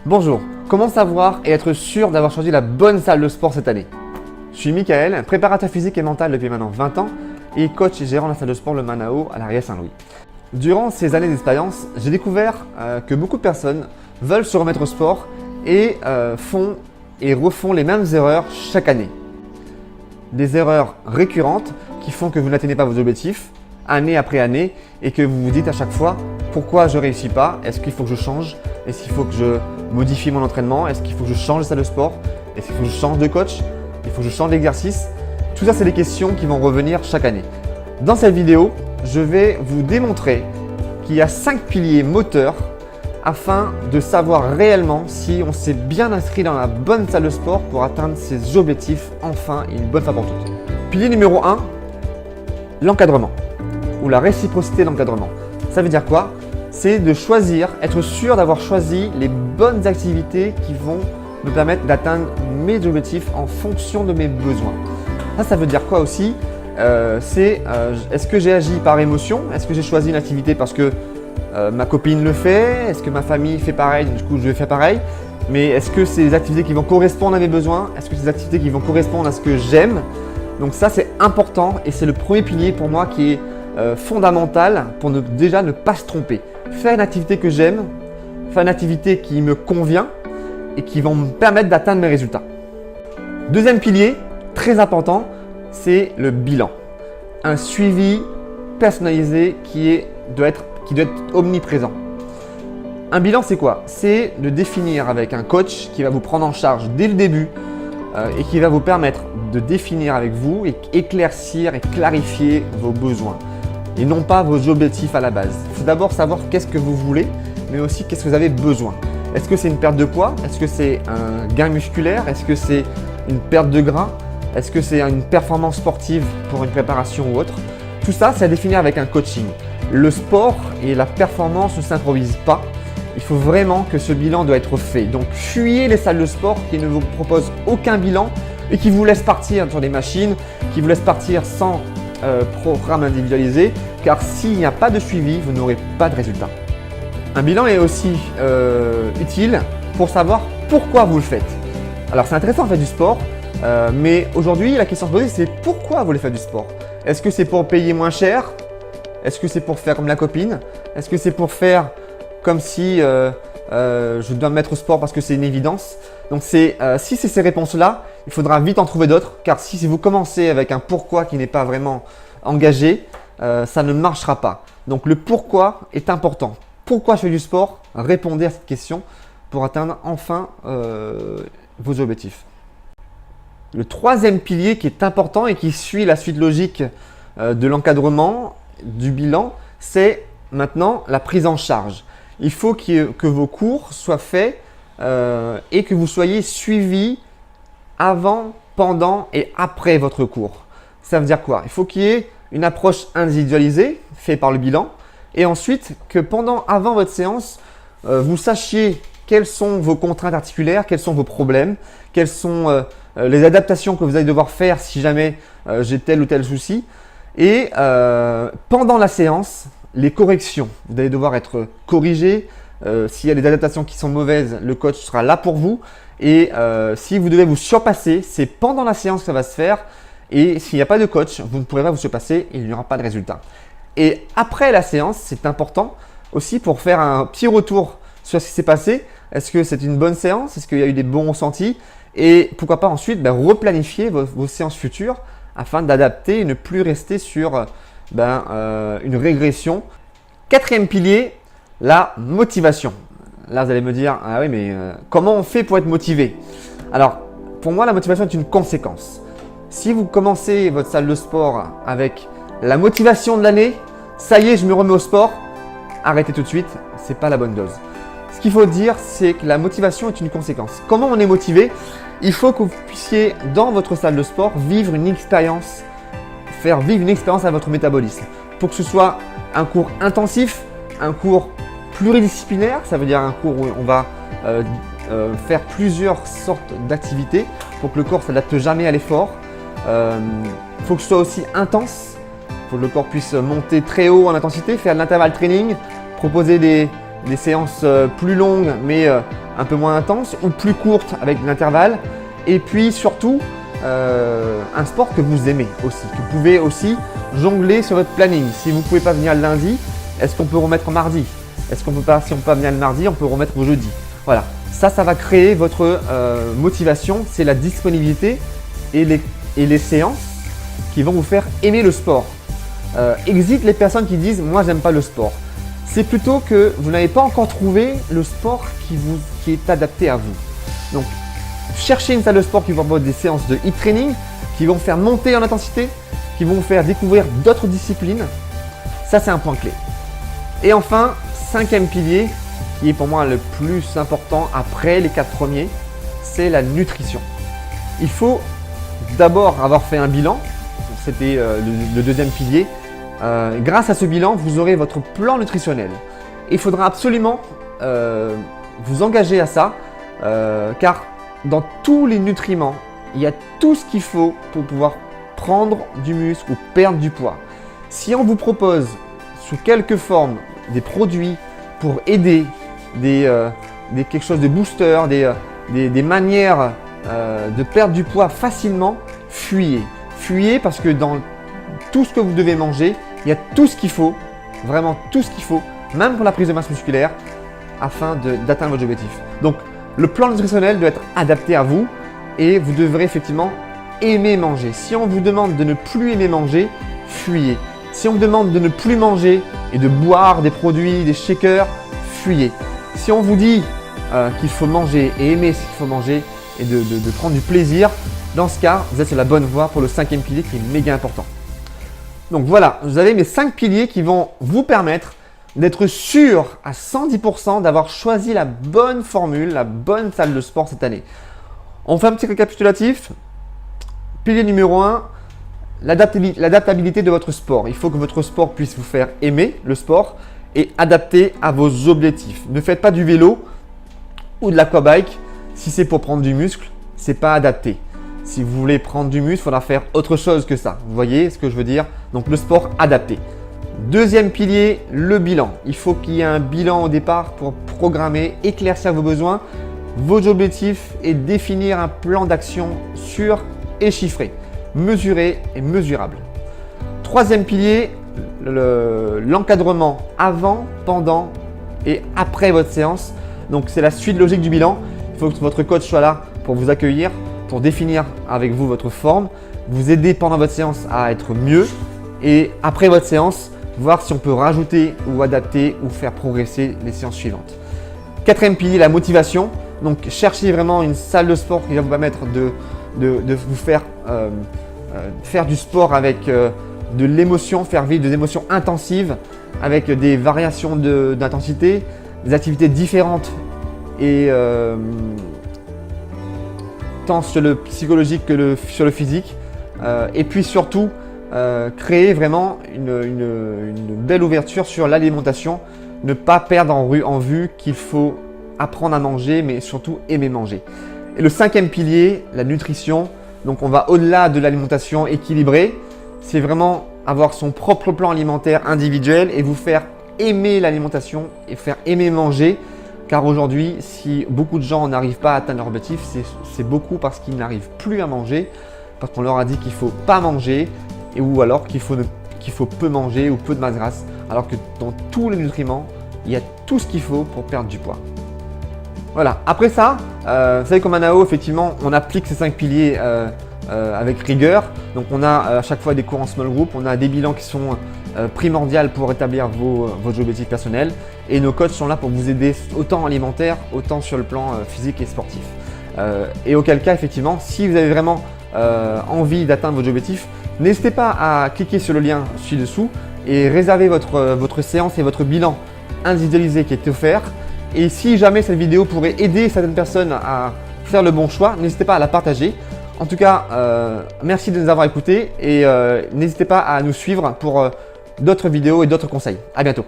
Bonjour, comment savoir et être sûr d'avoir choisi la bonne salle de sport cette année? Je suis Michael, préparateur physique et mental depuis maintenant 20 ans et coach et gérant de la salle de sport Le Manao à l'Arrière Saint-Louis. Durant ces années d'expérience, j'ai découvert que beaucoup de personnes veulent se remettre au sport et font et refont les mêmes erreurs chaque année. Des erreurs récurrentes qui font que vous n'atteignez pas vos objectifs année après année et que vous vous dites à chaque fois pourquoi je ne réussis pas, est-ce qu'il faut que je change, est-ce qu'il faut que je modifie mon entraînement, est-ce qu'il faut que je change de salle de sport, est-ce qu'il faut que je change de coach, il faut que je change d'exercice. Tout ça, c'est des questions qui vont revenir chaque année. Dans cette vidéo, je vais vous démontrer qu'il y a 5 piliers moteurs afin de savoir réellement si on s'est bien inscrit dans la bonne salle de sport pour atteindre ses objectifs enfin et une bonne fois pour toutes. Pilier numéro 1, l'encadrement ou la réciprocité de l'encadrement. Ça veut dire quoi? C'est de choisir, être sûr d'avoir choisi les bonnes activités qui vont me permettre d'atteindre mes objectifs en fonction de mes besoins. Ça veut dire quoi aussi? Est-ce que j'ai agi par émotion? Est-ce que j'ai choisi une activité parce que ma copine le fait? Est-ce que ma famille fait pareil? Du coup, je vais faire pareil. Mais est-ce que c'est des activités qui vont correspondre à mes besoins? Est-ce que c'est des activités qui vont correspondre à ce que j'aime? Donc ça, c'est important et c'est le premier pilier pour moi qui est fondamental pour déjà ne pas se tromper. Faire une activité que j'aime, faire une activité qui me convient et qui vont me permettre d'atteindre mes résultats. Deuxième pilier, très important, c'est le bilan. Un suivi personnalisé qui doit être omniprésent. Un bilan, c'est quoi? C'est de définir avec un coach qui va vous prendre en charge dès le début et qui va vous permettre de définir avec vous et éclaircir et clarifier vos besoins et non pas vos objectifs à la base. Il faut d'abord savoir qu'est-ce que vous voulez, mais aussi qu'est-ce que vous avez besoin. Est-ce que c'est une perte de poids? Est-ce que c'est un gain musculaire? Est-ce que c'est une perte de gras? Est-ce que c'est une performance sportive pour une préparation ou autre? Tout ça, c'est à définir avec un coaching. Le sport et la performance ne s'improvisent pas. Il faut vraiment que ce bilan doit être fait. Donc, fuyez les salles de sport qui ne vous proposent aucun bilan et qui vous laissent partir sur des machines, qui vous laissent partir sans programme individualisé, car s'il n'y a pas de suivi, vous n'aurez pas de résultat. Un bilan est aussi utile pour savoir pourquoi vous le faites. Alors, c'est intéressant de faire du sport, mais aujourd'hui, la question à se poser, c'est pourquoi vous voulez faire du sport? Est-ce que c'est pour payer moins cher? Est-ce que c'est pour faire comme la copine? Est-ce que c'est pour faire comme si je dois me mettre au sport parce que c'est une évidence? Donc si c'est ces réponses-là, il faudra vite en trouver d'autres, car si vous commencez avec un pourquoi qui n'est pas vraiment engagé, ça ne marchera pas. Donc le pourquoi est important. Pourquoi je fais du sport? Répondez à cette question pour atteindre enfin vos objectifs. Le troisième pilier qui est important et qui suit la suite logique de l'encadrement, du bilan, c'est maintenant la prise en charge. Il faut que vos cours soient faits et que vous soyez suivis avant, pendant et après votre cours. Ça veut dire quoi? Il faut qu'il y ait une approche individualisée faite par le bilan et ensuite que avant votre séance, vous sachiez quelles sont vos contraintes articulaires, quels sont vos problèmes, quelles sont les adaptations que vous allez devoir faire si jamais j'ai tel ou tel souci. Et pendant la séance, les corrections, vous allez devoir être corrigé. S'il y a des adaptations qui sont mauvaises, le coach sera là pour vous. Et si vous devez vous surpasser, c'est pendant la séance que ça va se faire. Et s'il n'y a pas de coach, vous ne pourrez pas vous surpasser et il n'y aura pas de résultat. Et après la séance, c'est important aussi pour faire un petit retour sur ce qui s'est passé. Est-ce que c'est une bonne séance? Est-ce qu'il y a eu des bons ressentis? Et pourquoi pas ensuite replanifier vos séances futures afin d'adapter et ne plus rester sur une régression. Quatrième pilier, la motivation. Là, vous allez me dire, ah oui, mais comment on fait pour être motivé? Alors, pour moi, la motivation est une conséquence. Si vous commencez votre salle de sport avec la motivation de l'année, ça y est, je me remets au sport, arrêtez tout de suite, ce n'est pas la bonne dose. Ce qu'il faut dire, c'est que la motivation est une conséquence. Comment on est motivé? Il faut que vous puissiez, dans votre salle de sport, vivre une expérience, faire vivre une expérience à votre métabolisme. Pour que ce soit un cours intensif, un cours pluridisciplinaire, ça veut dire un cours où on va faire plusieurs sortes d'activités pour que le corps ne s'adapte jamais à l'effort. Il faut que ce soit aussi intense, il faut que le corps puisse monter très haut en intensité, faire de l'intervalle training, proposer des séances plus longues mais un peu moins intenses ou plus courtes avec de l'intervalle. Et puis surtout, un sport que vous aimez aussi, que vous pouvez aussi jongler sur votre planning. Si vous ne pouvez pas venir le lundi, est-ce qu'on peut remettre mardi? Est-ce qu'on peut pas, si on ne peut pas venir le mardi, on peut remettre au jeudi? Voilà, ça va créer votre motivation, c'est la disponibilité et les séances qui vont vous faire aimer le sport. Exit les personnes qui disent « moi j'aime pas le sport ». C'est plutôt que vous n'avez pas encore trouvé le sport qui est adapté à vous. Donc, cherchez une salle de sport qui vous propose des séances de HIIT training, qui vont faire monter en intensité, qui vont vous faire découvrir d'autres disciplines. Ça, c'est un point clé. Et enfin, 5e pilier, qui est pour moi le plus important après les 4 premiers, c'est la nutrition. Il faut d'abord avoir fait un bilan, c'était le 2e pilier. Grâce à ce bilan, vous aurez votre plan nutritionnel. Il faudra absolument vous engager à ça, car dans tous les nutriments, il y a tout ce qu'il faut pour pouvoir prendre du muscle ou perdre du poids. Si on vous propose sous quelque forme des produits pour aider, quelque chose de booster, des manières de perdre du poids facilement, fuyez. Fuyez parce que dans tout ce que vous devez manger, il y a tout ce qu'il faut, vraiment tout ce qu'il faut, même pour la prise de masse musculaire, afin d'atteindre votre objectif. Donc, le plan nutritionnel doit être adapté à vous et vous devrez effectivement aimer manger. Si on vous demande de ne plus aimer manger, fuyez. Si on vous demande de ne plus manger et de boire des produits, des shakers, fuyez. Si on vous dit qu'il faut manger et aimer ce qu'il faut manger et de prendre du plaisir, dans ce cas, vous êtes sur la bonne voie pour le 5e pilier qui est méga important. Donc voilà, vous avez mes 5 piliers qui vont vous permettre d'être sûr à 110% d'avoir choisi la bonne formule, la bonne salle de sport cette année. On fait un petit récapitulatif. Pilier numéro 1, l'adaptabilité de votre sport. Il faut que votre sport puisse vous faire aimer le sport et adapter à vos objectifs. Ne faites pas du vélo ou de l'aquabike si c'est pour prendre du muscle, ce n'est pas adapté. Si vous voulez prendre du muscle, il faudra faire autre chose que ça. Vous voyez ce que je veux dire? Donc le sport adapté. 2e pilier, le bilan. Il faut qu'il y ait un bilan au départ pour programmer, éclaircir vos besoins, vos objectifs et définir un plan d'action sûr et chiffré, mesuré et mesurable. 3e pilier, l'encadrement avant, pendant et après votre séance. Donc c'est la suite logique du bilan. Il faut que votre coach soit là pour vous accueillir, pour définir avec vous votre forme, vous aider pendant votre séance à être mieux et après votre séance, voir si on peut rajouter ou adapter ou faire progresser les séances suivantes. 4e pilier, la motivation. Donc cherchez vraiment une salle de sport qui va vous permettre de vous faire du sport avec de l'émotion, faire vivre des émotions intensives avec des variations d'intensité, des activités différentes et tant sur le psychologique que sur le physique. Et puis surtout, créer vraiment une belle ouverture sur l'alimentation. Ne pas perdre en vue qu'il faut apprendre à manger, mais surtout aimer manger. Et le 5e pilier, la nutrition. Donc on va au-delà de l'alimentation équilibrée. C'est vraiment avoir son propre plan alimentaire individuel et vous faire aimer l'alimentation et faire aimer manger. Car aujourd'hui, si beaucoup de gens n'arrivent pas à atteindre leur objectif, c'est beaucoup parce qu'ils n'arrivent plus à manger, parce qu'on leur a dit qu'il ne faut pas manger ou alors qu'il faut peu manger ou peu de masse grasse, alors que dans tous les nutriments, il y a tout ce qu'il faut pour perdre du poids. Voilà, après ça, vous savez qu'en Manao, effectivement, on applique ces 5 piliers avec rigueur. Donc on a à chaque fois des cours en small group, on a des bilans qui sont primordiaux pour établir vos objectifs personnels et nos coachs sont là pour vous aider autant alimentaire, autant sur le plan physique et sportif. Et auquel cas, effectivement, si vous avez vraiment envie d'atteindre vos objectifs, n'hésitez pas à cliquer sur le lien ci-dessous et réserver votre séance et votre bilan individualisé qui est offert. Et si jamais cette vidéo pourrait aider certaines personnes à faire le bon choix, n'hésitez pas à la partager. En tout cas, merci de nous avoir écoutés et n'hésitez pas à nous suivre pour d'autres vidéos et d'autres conseils. À bientôt.